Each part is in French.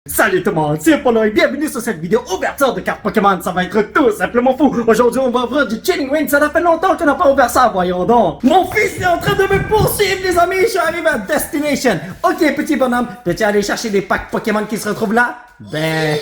Salut tout le monde, c'est Polo et bienvenue sur cette vidéo ouverture de cartes Pokémon, ça va être tout simplement fou. Aujourd'hui on va ouvrir du Chilling Reign, ça fait longtemps qu'on n'a pas ouvert ça, voyons donc. Mon fils est en train de me poursuivre les amis, je suis arrivé à Destination. Ok petit bonhomme, peux-tu aller chercher des packs Pokémon qui se retrouvent là? Ben...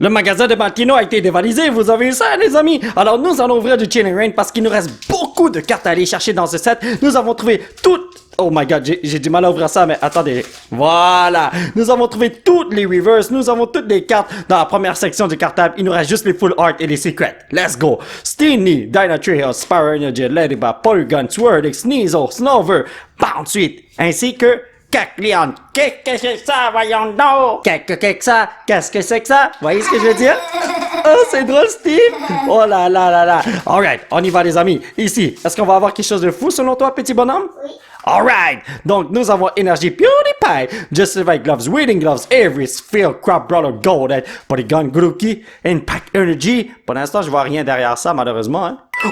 Le magasin de Malkino a été dévalisé, vous avez vu ça les amis? Alors nous allons ouvrir du Chilling Reign parce qu'il nous reste beaucoup de cartes à aller chercher dans ce set. Nous avons trouvé toutes... Oh my god, j'ai du mal à ouvrir ça, mais attendez. Voilà. Nous avons trouvé toutes les reverse. Nous avons toutes les cartes dans la première section du cartable. Il nous reste juste les full art et les secrets. Let's go. Steenie, Dynatrios, Spyro Energy, Ladybug, Porygon, Swirlix, Sneasel, Snover, Bounce ainsi que Cacleon. Qu'est-ce que c'est que ça, voyons donc? Qu'est-ce que c'est que ça? Vous voyez ce que je veux dire? Oh, c'est drôle, Steve! Oh là là là là! Alright, on y va, les amis. Ici, est-ce qu'on va avoir quelque chose de fou selon toi, petit bonhomme? Oui. Alright! Donc, nous avons Energy PewDiePie, Justified Gloves, Weeding Gloves, Avery, Field, Crop Brawler, Golden, Polygon, Grookey, Impact Energy. Pour l'instant, je vois rien derrière ça, malheureusement. Hein. Oh!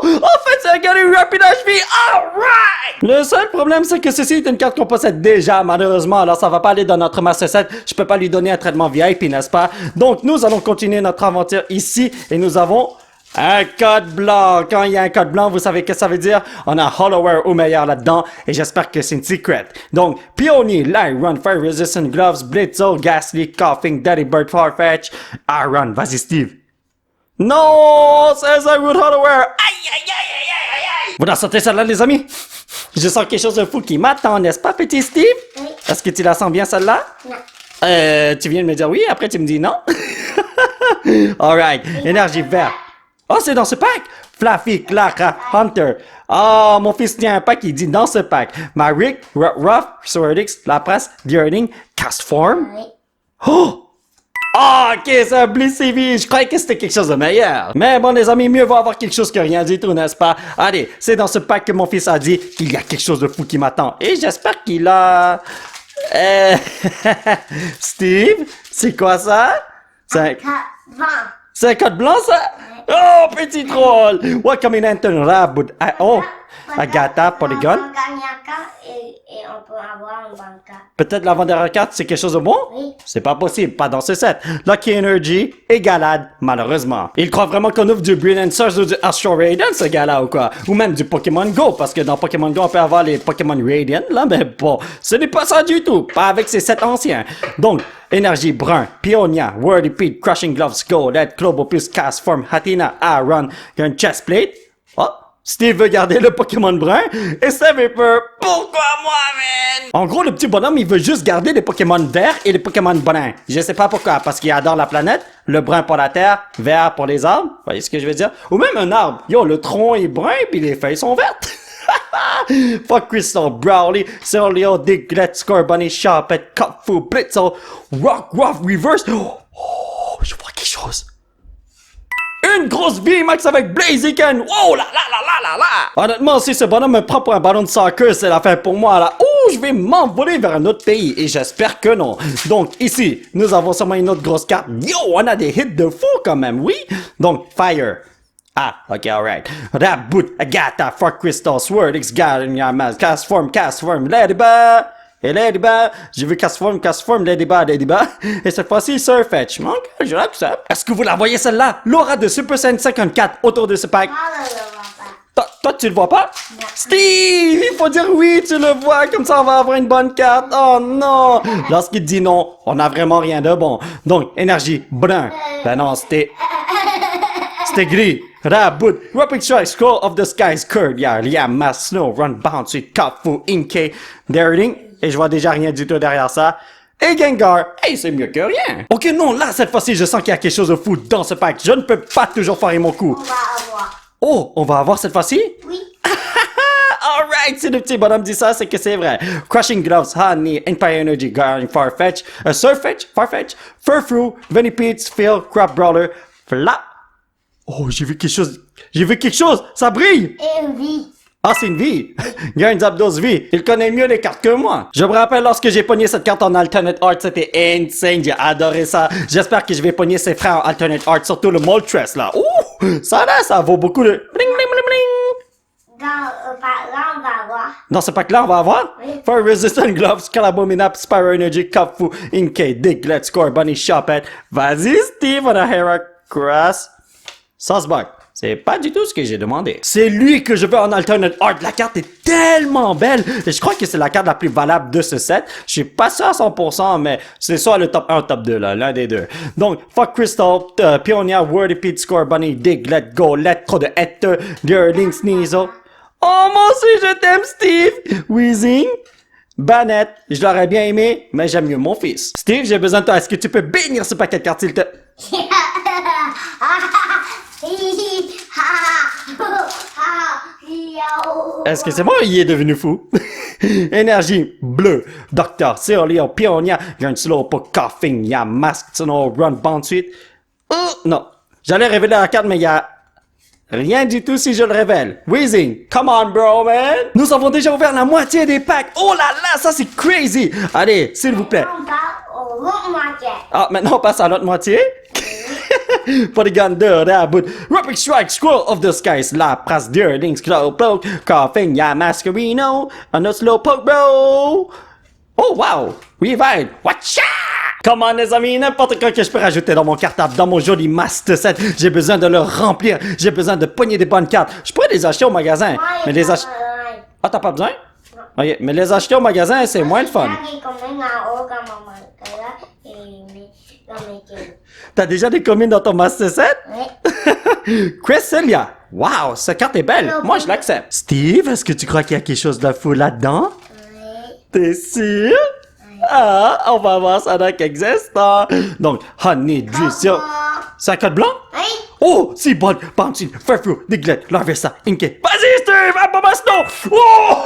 En fait, c'est un gars de Rapid HV! Alright! Le seul problème, c'est que ceci est une carte qu'on possède déjà, malheureusement. Alors, ça va pas aller dans notre Master Set. Je peux pas lui donner un traitement VIP, n'est-ce pas? Donc, nous allons continuer notre aventure ici et nous avons... un code blanc. Quand il y a un code blanc, vous savez ce que ça veut dire? On a Hollowware au meilleur là-dedans et j'espère que c'est une secret. Donc, Peony, Light Run, Fire Resistant Gloves, Blitzo, Ghastly, Coughing, Daddy Bird, Farfetch, Iron. Vas-y, Steve. Non! C'est un Root Hollowware! Aïe, aïe, aïe, aïe, aïe, aïe! Vous la sentez celle-là, les amis? Je sens quelque chose de fou qui m'attend, n'est-ce pas, petit Steve? Oui. Est-ce que tu la sens bien, celle-là? Non. Tu viens de me dire oui, après tu me dis non? Alright. Énergie verte. Oh, c'est dans ce pack! Fluffy, Clara, Hunter. Oh, mon fils tient un pack, il dit dans ce pack. Marik, Ruff, Swordix, Lapras, Deerling, Castform. Oui. Oh! Oh, ok, c'est un Blissey. Je croyais que c'était quelque chose de meilleur. Mais bon, les amis, mieux vaut avoir quelque chose que rien du tout, n'est-ce pas? Allez, c'est dans ce pack que mon fils a dit qu'il y a quelque chose de fou qui m'attend. Et j'espère qu'il a... Steve, c'est quoi ça? C'est un code blanc, ça? Oh, petit troll! Welcome in Anton Rabud. Oh, Agatha, Polygon. Et on peut avoir une bonne carte. Peut-être l'avant-dernière carte, c'est quelque chose de bon? Oui. C'est pas possible, pas dans ce set. Lucky Energy et Galad, malheureusement. Il croit vraiment qu'on ouvre du Brilliant Surge ou du Astro Radiant, ce gars-là, ou quoi? Ou même du Pokémon Go, parce que dans Pokémon Go, on peut avoir les Pokémon Radiant, là, mais bon, ce n'est pas ça du tout. Pas avec ces sets anciens. Donc, Énergie Brun, Peonia, Wordy Pete, Crushing Gloves, Golden, Clobopus, Castform, Hatina, Aaron, il y a une Chestplate. Oh! Steve veut garder le Pokémon brun et Steve est peur. Pourquoi moi, man? En gros, le petit bonhomme, il veut juste garder les Pokémon verts et les Pokémon bruns. Je sais pas pourquoi, parce qu'il adore la planète, le brun pour la terre, vert pour les arbres. Vous voyez ce que je veux dire? Ou même un arbre. Yo, le tronc est brun puis les feuilles sont vertes. Fuck Crystal, Brawly, Cereal, Diglett, Scorbunny, Sharpet, Cupfu, Blitzo, Rock, Reverse. Oh, je vois quelque chose. Une grosse VMAX avec Blaziken! Oh là là là là là là! Honnêtement, si ce bonhomme me prend pour un ballon de soccer, c'est la fin pour moi là. Ouh, je vais m'envoler vers un autre pays et j'espère que non. Donc ici, nous avons sûrement une autre grosse carte. Yo, on a des hits de fou quand même, oui? Donc, Fire. Ah, ok, alright. Raboot, Agatha, Fort Crystal, Swordix, Gallium, Castform, Ladybug. Et Ladybug, j'ai vu Castform, Ladybug. Et cette fois-ci, Surfetch. Ok, je l'accepte. Est-ce que vous la voyez celle-là? L'aura de Super Saiyan 54 autour de ce pack. Moi, je ne le vois pas. Toi, tu le vois pas? Non. Steve, il faut dire oui, tu le vois, comme ça on va avoir une bonne carte. Oh non! Lorsqu'il dit non, on n'a vraiment rien de bon. Donc, énergie, brun. Ben non, c'était gris. Raboot, Rapid Strike, Scroll of the Skies, Curd, Liam, Mass, Snow, Run, Bouncy, Kafu, Inkay, Daring. Et je vois déjà rien du tout derrière ça. Et Gengar, hey, c'est mieux que rien. Ok, non, là, cette fois-ci, je sens qu'il y a quelque chose de fou dans ce pack. Je ne peux pas toujours foirer mon coup. On va avoir. Oh, on va avoir cette fois-ci? Oui. Alright, si le petit bonhomme dit ça, c'est que c'est vrai. Crushing Gloves, Honey, Empire Energy, Garden, Farfetch, Surfetch, Farfetch, Furfrou, Venipede, Phil, Crop Brawler, Flap. Oh, j'ai vu quelque chose, ça brille! Et une vie. Ah, c'est une vie! Il y a un Zapdos vie. Il connaît mieux les cartes que moi. Je me rappelle lorsque j'ai pogné cette carte en Alternate Art, c'était insane. J'ai adoré ça. J'espère que je vais pogner ses frères en Alternate Art, surtout le Moltres là. Ouh! Ça là, ça vaut beaucoup de... Bling, bling, bling, bling. là, on va voir. Dans ce pack-là, on va avoir Oui. Fire Resistant Gloves, Calabominap, Spyro Energy, Kafu, Inkay, Diglett, Score, Bunny, Shopet. Vas-y, Steve, on a Heracross, Saucebuck. C'est pas du tout ce que j'ai demandé. C'est lui que je veux en alternate art. La carte est tellement belle. Et je crois que c'est la carte la plus valable de ce set. Je suis pas sûr à 100%, mais c'est soit le top 1 ou top 2, là, l'un des deux. Donc, Fuck Crystal, Pioneer, Wordy, Score, Bunny, Diglett, Golett, trop de Hector, Deerling, Sneasel. Oh, moi aussi, je t'aime, Steve! Weezing, Banette, je l'aurais bien aimé, mais j'aime mieux mon fils. Steve, j'ai besoin de toi. Est-ce que tu peux bénir ce paquet de cartes, s'il te... Est-ce que c'est moi ou il est devenu fou? Énergie bleue, Docteur, Cereal, Pioneer, il y a un Slowpoke, Coughing, il y a Mask, Snow, Run, Bound Suite. Oh, non. J'allais révéler la carte, mais il y a rien du tout si je le révèle. Weezing, come on bro, man! Nous avons déjà ouvert la moitié des packs. Oh là là, ça c'est crazy! Allez, s'il vous plaît. On va au moitié. Ah, maintenant on passe à l'autre moitié. Polygon 2, Raboot, Rupic Strike, Scroll of the Skies, La Prasse, Deerlings, Slowpoke, Coughing, ya Masquerino, and a Slowpoke, bro! Oh wow! Revive! Watcha! Come on les amis, n'importe quoi que je peux rajouter dans mon cartable, dans mon joli Master set, j'ai besoin de le remplir, j'ai besoin de pogner des bonnes cartes. Je pourrais les acheter au magasin, mais les acheter... Ah, t'as pas besoin? Ok, mais les acheter au magasin, c'est moins le fun. T'as déjà des communes dans ton Master set? Oui. Cresselia! Wow, cette carte est belle. Moi, je l'accepte. Steve, est-ce que tu crois qu'il y a quelque chose de fou là-dedans? Oui. T'es sûr? Ah, on va voir ça dans quelques instants. Donc, Honey, Drizzle. C'est un code blanc? Oui. Oh, c'est bon. Bouncy, Fairfru, Diglett, Larvesta, Inkay. Vas-y, Steve, Ababasto! Oh,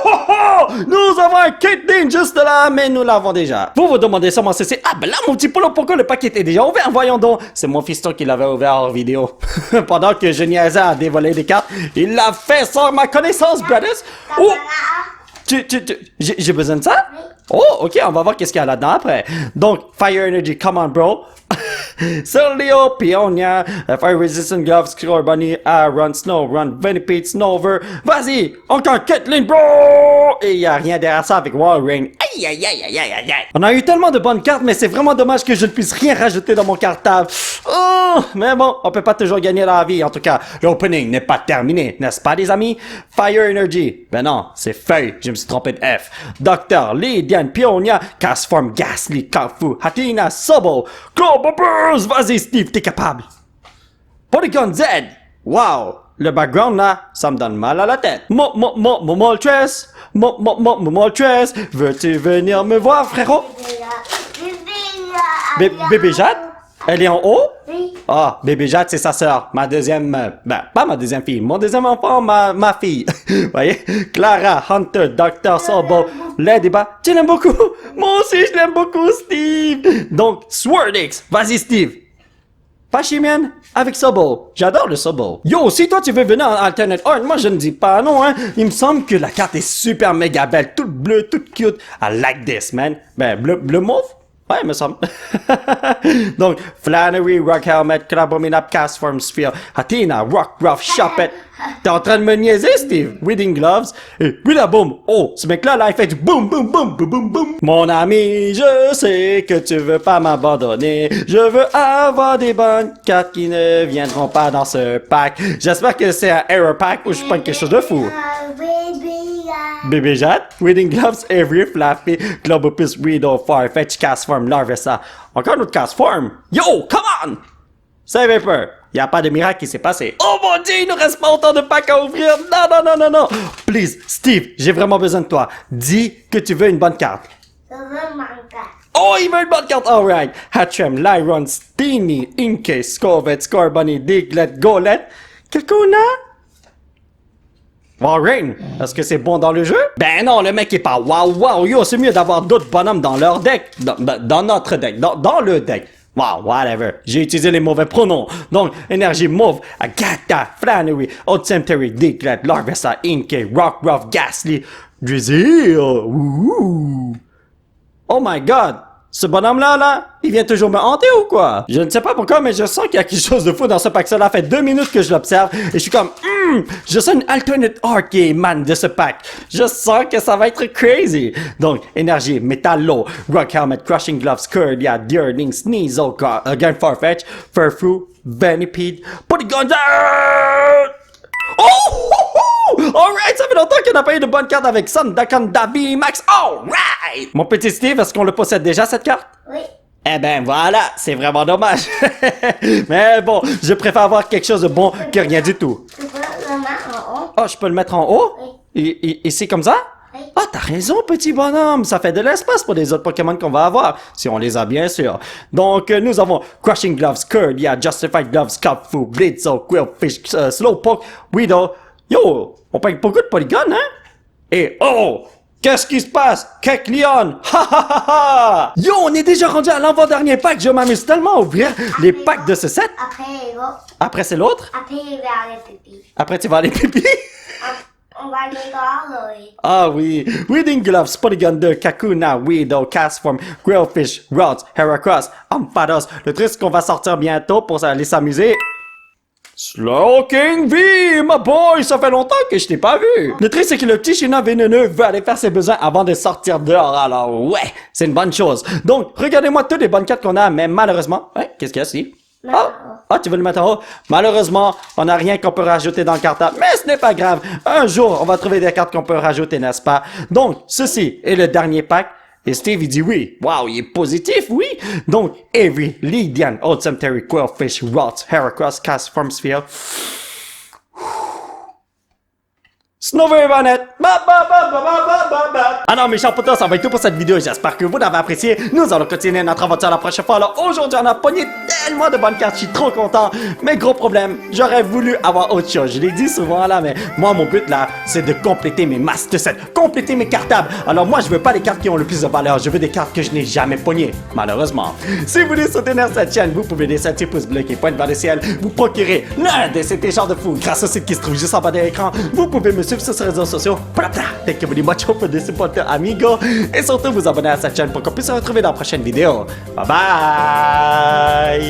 oh, oh! Nous avons un Caitlyn juste là, mais nous l'avons déjà. Vous vous demandez sûrement c'est... Ah, ben là, mon petit polo, pourquoi le paquet est déjà ouvert? Voyons donc. C'est mon fiston qui l'avait ouvert hors vidéo. Pendant que je niaisais à dévoiler des cartes, il l'a fait sans ma connaissance, brothers. Oh! J'ai besoin de ça? Oui. Oh, ok, on va voir qu'est-ce qu'il y a là-dedans après. Donc, Fire Energy, come on, bro. Surleo, Pioneer, Fire Resistant Gloves, Score Bunny, Run, Snow, Run, Venipede, Snover. Vas-y, encore Caitlyn, bro! Et y a rien derrière ça avec Walrein. Aïe, aïe, aïe, aïe, aïe, aïe. On a eu tellement de bonnes cartes, mais c'est vraiment dommage que je ne puisse rien rajouter dans mon cartable. Oh, mais bon, on peut pas toujours gagner dans la vie. En tout cas, l'opening n'est pas terminé, n'est-ce pas, les amis? Fire Energy. Ben non, c'est Feuille. Je me suis trompé de F. Docteur, Lydian, Pioneer, Castform, Ghastly, Kafu, Hatina, Sobo, Clobbers. Vas-y, Steve, t'es capable. Polygon Z. Wow. Le background là, ça me donne mal à la tête. Moltres, Moltres, veux-tu venir me voir, frérot? Bébé Jade? Elle est en haut? Oui. Ah, bébé Jade, c'est sa sœur. Ma deuxième... pas ma deuxième fille. Mon deuxième enfant, ma fille. Vous voyez? Clara, Hunter, Dr. Sobo, Ladyba. Tu l'aimes beaucoup? Moi aussi, je l'aime beaucoup, Steve. Donc, Swordix. Vas-y, Steve. Pachimian avec Sobo. J'adore le Sobo. Yo, si toi tu veux venir en alternate art, moi je ne dis pas non, hein. Il me semble que la carte est super méga belle. Toute bleue, toute cute. I like this, man. Ben, bleu mauve? Ouais, il me semble. Donc, Flannery, Rock Helmet, Crabominap, Castform Sphere, Hatina, Rock Ruff, Chopet. T'es en train de me niaiser, Steve? Wedding Gloves. Et boum. Oh, ce mec-là, là, il fait du boum, boum, boum, boum, boum, boum. Mon ami, je sais que tu veux pas m'abandonner. Je veux avoir des bonnes cartes qui ne viendront pas dans ce pack. J'espère que c'est un error pack ou je prends quelque chose de fou. Bébé Jade, Wedding Gloves, Avery, Flappy, Globopus, Weedle, Farfetch, Castform, Larvesta. Encore notre Castform. Yo, come on! Save Vapor. Y a pas de miracle qui s'est passé. Oh mon dieu, il nous reste pas autant de packs à ouvrir. Non. Please, Steve, j'ai vraiment besoin de toi. Dis que tu veux une bonne carte. Je veux ma carte. Oh, il veut une bonne carte. Alright. Hatchem, Lyron, Steenie, Inkay, Scorvet, Scorbunny, Diglett, Golett. Kakuna? Warren, est-ce que c'est bon dans le jeu? Ben non, le mec est pas wow, yo, c'est mieux d'avoir d'autres bonhommes dans leur deck. Dans notre deck, dans le deck. Wow, whatever. J'ai utilisé les mauvais pronoms. Donc, énergie mauve, Agatha, Flannery, Old Cemetery, Diglett, Larvesta, Inkay, Rock Ruff, Ghastly, Drizzle. Ouh. Oh my god. Ce bonhomme-là, il vient toujours me hanter ou quoi? Je ne sais pas pourquoi, mais je sens qu'il y a quelque chose de fou dans ce pack. Ça fait 2 minutes que je l'observe et je suis comme... Je sens une alternate art qui émane de ce pack. Je sens que ça va être crazy. Donc, énergie, métallo, rock helmet, crushing gloves, Curlia, Deerling, Sneasel, Gun Farfetch, Furfrou, Venipede, Polygon down! Oh! Alright, ça fait longtemps qu'on n'a pas eu de bonne carte avec Sandakanda Max. Alright! Mon petit Steve, est-ce qu'on le possède déjà cette carte? Oui. Eh ben voilà, c'est vraiment dommage. Mais bon, je préfère avoir quelque chose de bon que rien du tout. Tu peux le mettre en haut? Oh, je peux le mettre en haut? Oui. Ici comme ça? Oui. Ah, t'as raison, petit bonhomme. Ça fait de l'espace pour les autres Pokémon qu'on va avoir. Si on les a, bien sûr. Donc, nous avons Crushing Gloves, Curlia, Justified Gloves, Cupfoo, Blitzo, Quillfish, Slowpoke, Widow. Yo, on paye beaucoup de polygones, hein? Et oh! Qu'est-ce qui se passe? Kekleon! Ha ha ha ha! Yo, on est déjà rendu à l'avant-dernier pack. Je m'amuse tellement à ouvrir les packs de ce set. Après, il va. Après, c'est l'autre. Après, il va aller pipi. Après, tu vas aller pipi. On va aller dehors, là, oui. Ah oui. Weeding Gloves, Polygon 2, Kakuna, Widow, Castform, Grillfish, Rods, Heracross, Ampharos. Le truc qu'on va sortir bientôt pour aller s'amuser. Slowking V, my boy, ça fait longtemps que je t'ai pas vu. Le truc, c'est que le petit chinois vénéneux veut aller faire ses besoins avant de sortir dehors, alors ouais, c'est une bonne chose. Donc, regardez-moi toutes les bonnes cartes qu'on a, mais malheureusement, ouais, qu'est-ce qu'il y a ici? Tu veux le mettre en haut? Malheureusement, on n'a rien qu'on peut rajouter dans le cartable, mais ce n'est pas grave. Un jour, on va trouver des cartes qu'on peut rajouter, n'est-ce pas? Donc, ceci est le dernier pack. Et Steve, il dit oui. Wow, il est positif, oui. Donc, Avery, Lydian, Old Cemetery, Quillfish, Rots, Heracross, Castform Sphere. Snowy Bonnet. Ah non, mes chers potos, ça va être tout pour cette vidéo. J'espère que vous l'avez apprécié. Nous allons continuer notre aventure la prochaine fois. Alors aujourd'hui, on a pogné tellement de bonnes cartes. Je suis trop content. Mais gros problème, j'aurais voulu avoir autre chose. Je l'ai dit souvent là, mais moi, mon but là, c'est de compléter mes master sets, compléter mes cartables. Alors moi, je veux pas les cartes qui ont le plus de valeur. Je veux des cartes que je n'ai jamais pognées, malheureusement. Si vous voulez soutenir cette chaîne, vous pouvez laisser un petit pouce bleu qui pointe vers le ciel. Vous procurer l'un de ces t-shirts de fou grâce au site qui se trouve juste en bas de l'écran. Vous pouvez me suivre sur les réseaux sociaux. Thank you very much for the support, amigo. Et surtout, vous abonner à cette chaîne pour qu'on puisse se retrouver dans la prochaine vidéo. Bye bye!